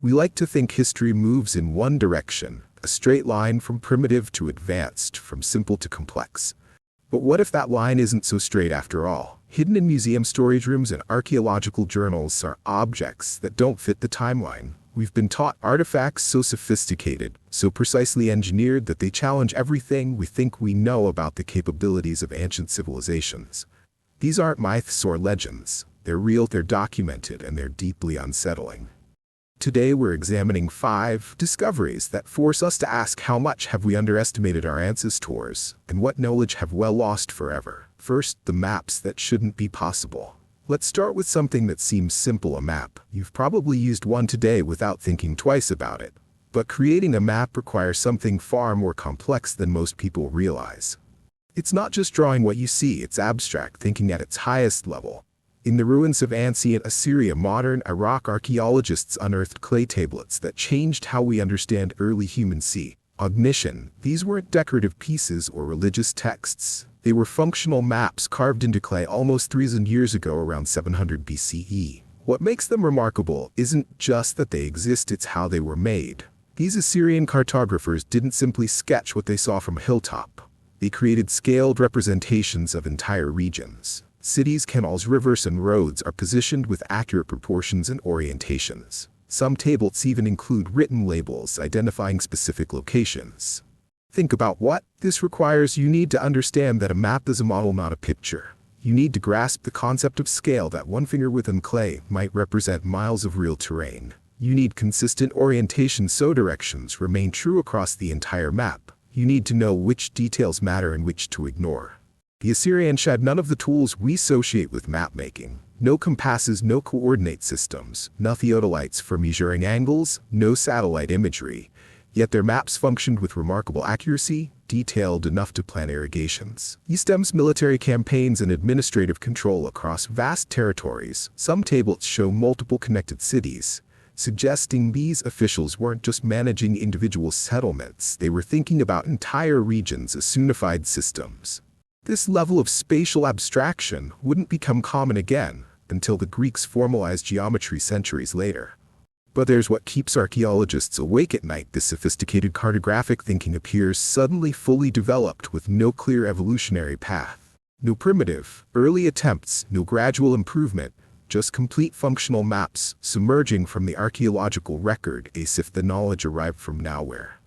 We like to think history moves in one direction, a straight line from primitive to advanced, from simple to complex. But what if that line isn't so straight after all? Hidden in museum storage rooms and archaeological journals are objects that don't fit the timeline. We've been taught artifacts so sophisticated, so precisely engineered that they challenge everything we think we know about the capabilities of ancient civilizations. These aren't myths or legends. They're real, they're documented, and they're deeply unsettling. Today we're examining 5 discoveries that force us to ask how much have we underestimated our ancestors, and what knowledge have well lost forever. First, the maps that shouldn't be possible. Let's start with something that seems simple, a map. You've probably used one today without thinking twice about it. But creating a map requires something far more complex than most people realize. It's not just drawing what you see, it's abstract thinking at its highest level. In the ruins of ancient Assyria, modern Iraq archaeologists unearthed clay tablets that changed how we understand early human cognition. These weren't decorative pieces or religious texts. They were functional maps carved into clay almost 3,000 years ago, around 700 BCE. What makes them remarkable isn't just that they exist, it's how they were made. These Assyrian cartographers didn't simply sketch what they saw from a hilltop. They created scaled representations of entire regions. Cities, canals, rivers, and roads are positioned with accurate proportions and orientations. Some tablets even include written labels identifying specific locations. Think about what this requires. You need to understand that a map is a model, not a picture. You need to grasp the concept of scale, that one finger within clay might represent miles of real terrain. You need consistent orientation so directions remain true across the entire map. You need to know which details matter and which to ignore. The Assyrians had none of the tools we associate with map-making. No compasses, no coordinate systems, no theodolites for measuring angles, no satellite imagery. Yet their maps functioned with remarkable accuracy, detailed enough to plan irrigations, systems, military campaigns, and administrative control across vast territories. Some tablets show multiple connected cities, suggesting these officials weren't just managing individual settlements, they were thinking about entire regions as unified systems. This level of spatial abstraction wouldn't become common again until the Greeks formalized geometry centuries later. But there's what keeps archaeologists awake at night. This sophisticated cartographic thinking appears suddenly fully developed with no clear evolutionary path. No primitive, early attempts, no gradual improvement, just complete functional maps submerging from the archaeological record as if the knowledge arrived from nowhere.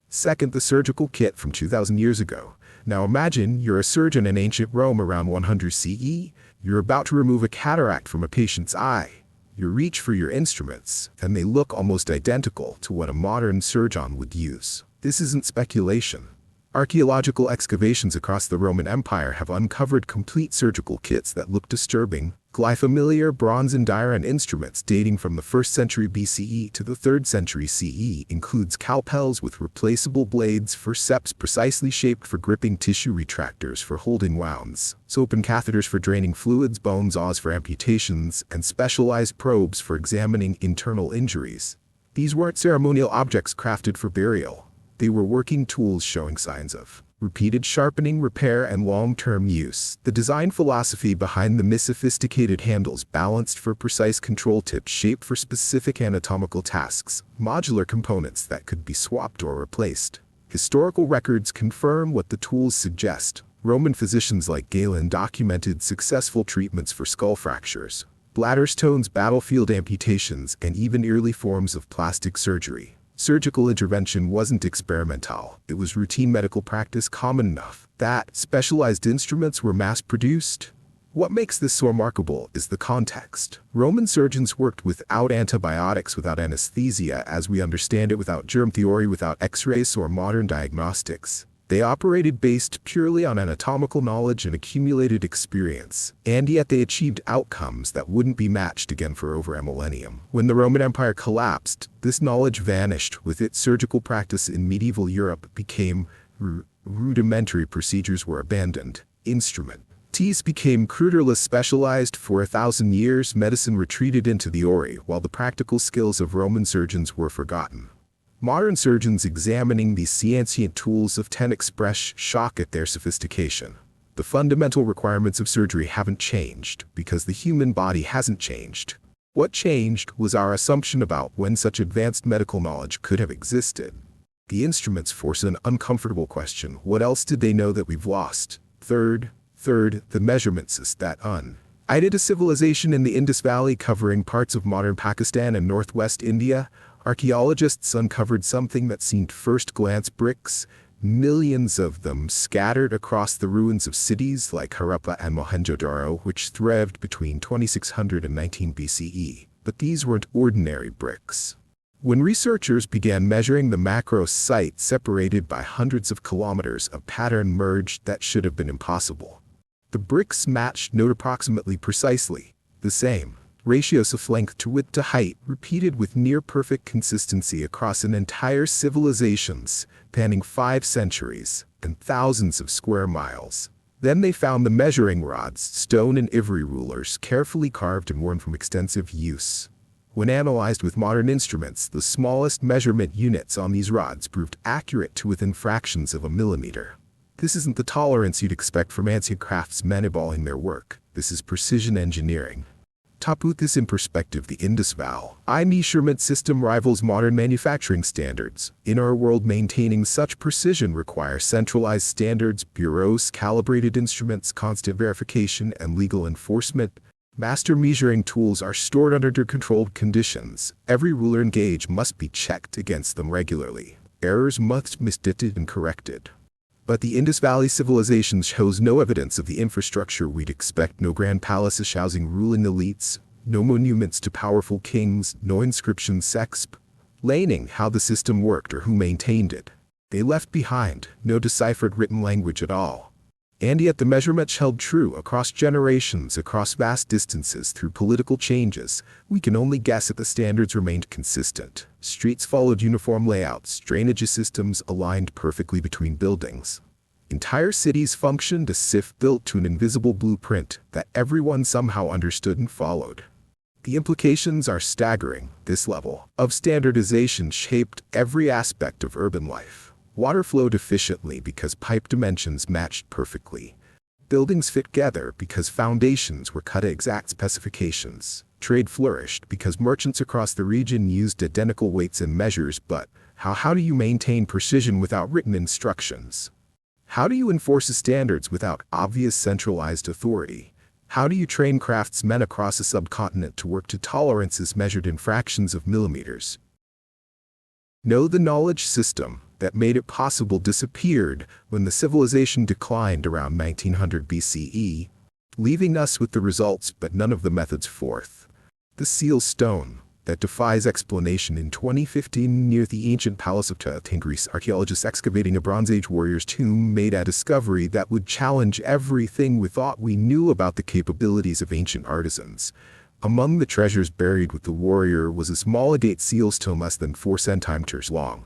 Second, the surgical kit from 2,000 years ago. Now imagine you're a surgeon in ancient Rome around 100 CE. You're about to remove a cataract from a patient's eye. You reach for your instruments, and they look almost identical to what a modern surgeon would use. This isn't speculation. Archaeological excavations across the Roman Empire have uncovered complete surgical kits that look disturbing. Familiar bronze and iron instruments dating from the 1st century BCE to the 3rd century CE includes scalpels with replaceable blades, forceps precisely shaped for gripping, tissue retractors for holding wounds, open catheters for draining fluids, bone saws for amputations, and specialized probes for examining internal injuries. These weren't ceremonial objects crafted for burial. They were working tools showing signs of repeated sharpening, repair, and long-term use. The design philosophy behind the sophisticated handles, balanced for precise control tips, shaped for specific anatomical tasks, modular components that could be swapped or replaced. Historical records confirm what the tools suggest. Roman physicians like Galen documented successful treatments for skull fractures, bladder stones, battlefield amputations, and even early forms of plastic surgery. Surgical intervention wasn't experimental. It was routine medical practice, common enough that specialized instruments were mass-produced. What makes this so remarkable is the context. Roman surgeons worked without antibiotics, without anesthesia as we understand it, without germ theory, without x-rays or modern diagnostics. They operated based purely on anatomical knowledge and accumulated experience, and yet they achieved outcomes that wouldn't be matched again for over a millennium. When the Roman Empire collapsed, this knowledge vanished with its surgical practice in medieval Europe became rudimentary. Procedures were abandoned. Instruments became cruderless. Specialized. For 1,000 years, medicine retreated into the Ori, while the practical skills of Roman surgeons were forgotten. Modern surgeons examining these ancient tools of express shock at their sophistication. The fundamental requirements of surgery haven't changed because the human body hasn't changed. What changed was our assumption about when such advanced medical knowledge could have existed. The instruments force an uncomfortable question. What else did they know that we've lost? Third, the measurements is that I did a civilization in the Indus Valley covering parts of modern Pakistan and northwest India. Archaeologists uncovered something that seemed first glance bricks, millions of them scattered across the ruins of cities like Harappa and Mohenjo-daro, which thrived between 2600 and 19 BCE. But these weren't ordinary bricks. When researchers began measuring the macro site separated by hundreds of kilometers, a pattern emerged that should have been impossible. The bricks matched note approximately precisely the same ratios of length to width to height, repeated with near-perfect consistency across an entire civilizations, spanning 5 centuries and thousands of square miles. Then they found the measuring rods, stone and ivory rulers, carefully carved and worn from extensive use. When analyzed with modern instruments, the smallest measurement units on these rods proved accurate to within fractions of a millimeter. This isn't the tolerance you'd expect from ancient craftsmen eyeballing their work. This is precision engineering. To put this in perspective, the Indus Valley measurement system rivals modern manufacturing standards. In our world, maintaining such precision requires centralized standards, bureaus, calibrated instruments, constant verification, and legal enforcement. Master measuring tools are stored under controlled conditions. Every ruler and gauge must be checked against them regularly. Errors must be misdated and corrected. But the Indus Valley civilization shows no evidence of the infrastructure we'd expect. No grand palaces housing ruling elites, no monuments to powerful kings, no inscriptions explaining how the system worked or who maintained it. They left behind no deciphered written language at all. And yet the measurements held true across generations, across vast distances, through political changes. We can only guess that the standards remained consistent. Streets followed uniform layouts, drainage systems aligned perfectly between buildings. Entire cities functioned as if built to an invisible blueprint that everyone somehow understood and followed. The implications are staggering. This level of standardization shaped every aspect of urban life. Water flowed efficiently because pipe dimensions matched perfectly. Buildings fit together because foundations were cut to exact specifications. Trade flourished because merchants across the region used identical weights and measures. But how do you maintain precision without written instructions? How do you enforce standards without obvious centralized authority? How do you train craftsmen across a subcontinent to work to tolerances measured in fractions of millimeters? No, the knowledge system that made it possible disappeared when the civilization declined around 1900 BCE, leaving us with the results but none of the methods. Fourth, the seal stone that defies explanation. In 2015, near the ancient palace of Tut in Greece, archaeologists excavating a Bronze Age warrior's tomb made a discovery that would challenge everything we thought we knew about the capabilities of ancient artisans. Among the treasures buried with the warrior was a small agate seal stone less than 4 centimeters long.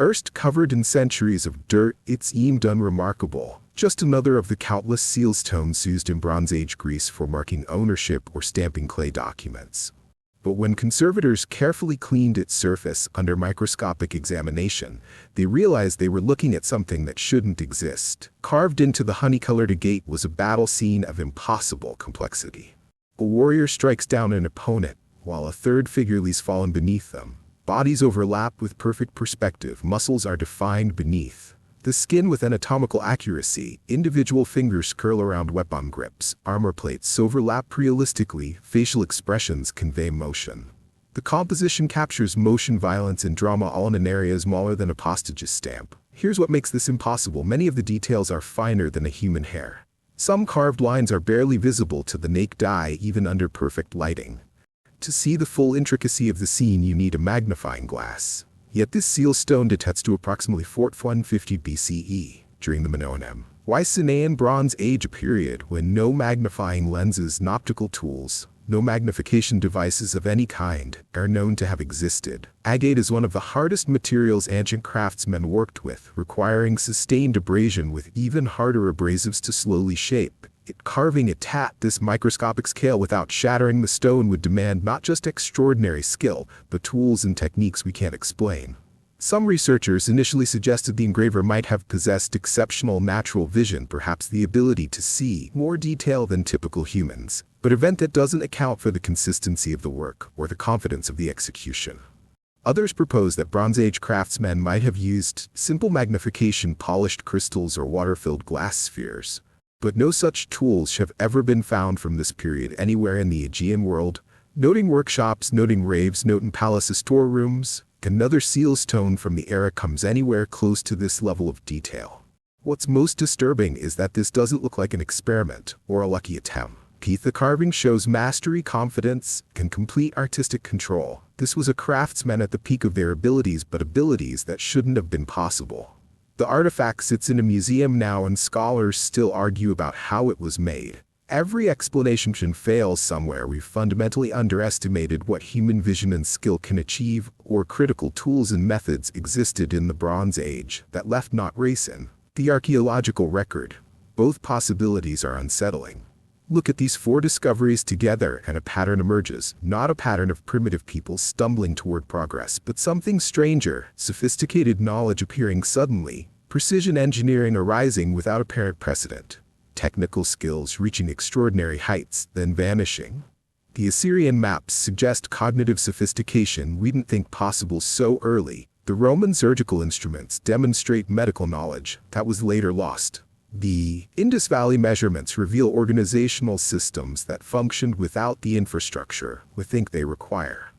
Erst covered in centuries of dirt, it seemed unremarkable, just another of the countless seal stones used in Bronze Age Greece for marking ownership or stamping clay documents. But when conservators carefully cleaned its surface under microscopic examination, they realized they were looking at something that shouldn't exist. Carved into the honey-colored agate was a battle scene of impossible complexity. A warrior strikes down an opponent, while a third figure lies fallen beneath them. Bodies overlap with perfect perspective, muscles are defined beneath the skin with anatomical accuracy, individual fingers curl around weapon grips, armor plates overlap realistically, facial expressions convey motion. The composition captures motion, violence, and drama all in an area smaller than a postage stamp. Here's what makes this impossible. Many of the details are finer than a human hair. Some carved lines are barely visible to the naked eye even under perfect lighting. To see the full intricacy of the scene, you need a magnifying glass. Yet this seal stone dates to approximately 4150 BCE, during the Minoan Mycenaean Bronze Age period when no magnifying lenses and optical tools, no magnification devices of any kind, are known to have existed. Agate is one of the hardest materials ancient craftsmen worked with, requiring sustained abrasion with even harder abrasives to slowly shape it. Carving it at this microscopic scale without shattering the stone would demand not just extraordinary skill, but tools and techniques we can't explain. Some researchers initially suggested the engraver might have possessed exceptional natural vision, perhaps the ability to see more detail than typical humans, but an event that doesn't account for the consistency of the work or the confidence of the execution. Others propose that Bronze Age craftsmen might have used simple magnification, polished crystals, or water-filled glass spheres, but no such tools have ever been found from this period anywhere in the Aegean world. Noting workshops, noting raves, noting palaces, storerooms, another seal stone from the era comes anywhere close to this level of detail. What's most disturbing is that this doesn't look like an experiment or a lucky attempt. The carving shows mastery, confidence, and complete artistic control. This was a craftsman at the peak of their abilities, but abilities that shouldn't have been possible. The artifact sits in a museum now, and scholars still argue about how it was made. Every explanation fails somewhere. We've fundamentally underestimated what human vision and skill can achieve, or critical tools and methods existed in the Bronze Age that left not race in the archaeological record. Both possibilities are unsettling. Look at these four discoveries together and a pattern emerges, not a pattern of primitive people stumbling toward progress, but something stranger, sophisticated knowledge appearing suddenly, precision engineering arising without apparent precedent, technical skills reaching extraordinary heights, then vanishing. The Assyrian maps suggest cognitive sophistication we didn't think possible so early. The Roman surgical instruments demonstrate medical knowledge that was later lost. The Indus Valley measurements reveal organizational systems that functioned without the infrastructure we think they require.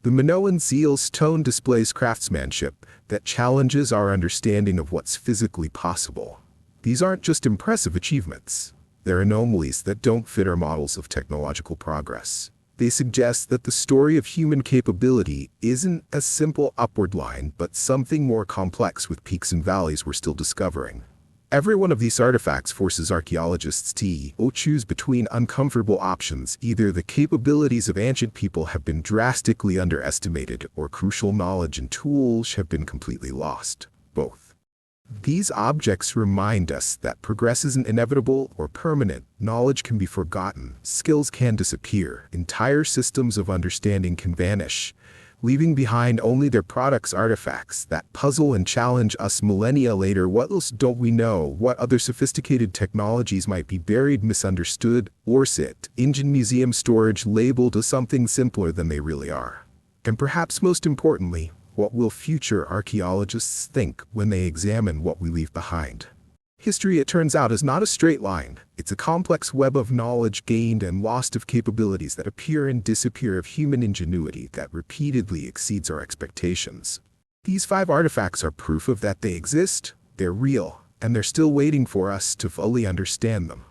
The Minoan seal stone displays craftsmanship that challenges our understanding of what's physically possible. These aren't just impressive achievements. They're anomalies that don't fit our models of technological progress. They suggest that the story of human capability isn't a simple upward line, but something more complex with peaks and valleys we're still discovering. Every one of these artifacts forces archaeologists to choose between uncomfortable options. Either the capabilities of ancient people have been drastically underestimated, or crucial knowledge and tools have been completely lost. Both. These objects remind us that progress isn't inevitable or permanent. Knowledge can be forgotten, skills can disappear, entire systems of understanding can vanish, leaving behind only their products, artifacts that puzzle and challenge us millennia later. What else don't we know? What other sophisticated technologies might be buried, misunderstood, or sit in museum storage labeled as something simpler than they really are? And perhaps most importantly, what will future archaeologists think when they examine what we leave behind? History, it turns out, is not a straight line. It's a complex web of knowledge gained and lost, of capabilities that appear and disappear, of human ingenuity that repeatedly exceeds our expectations. These 5 artifacts are proof of that. They exist, they're real, and they're still waiting for us to fully understand them.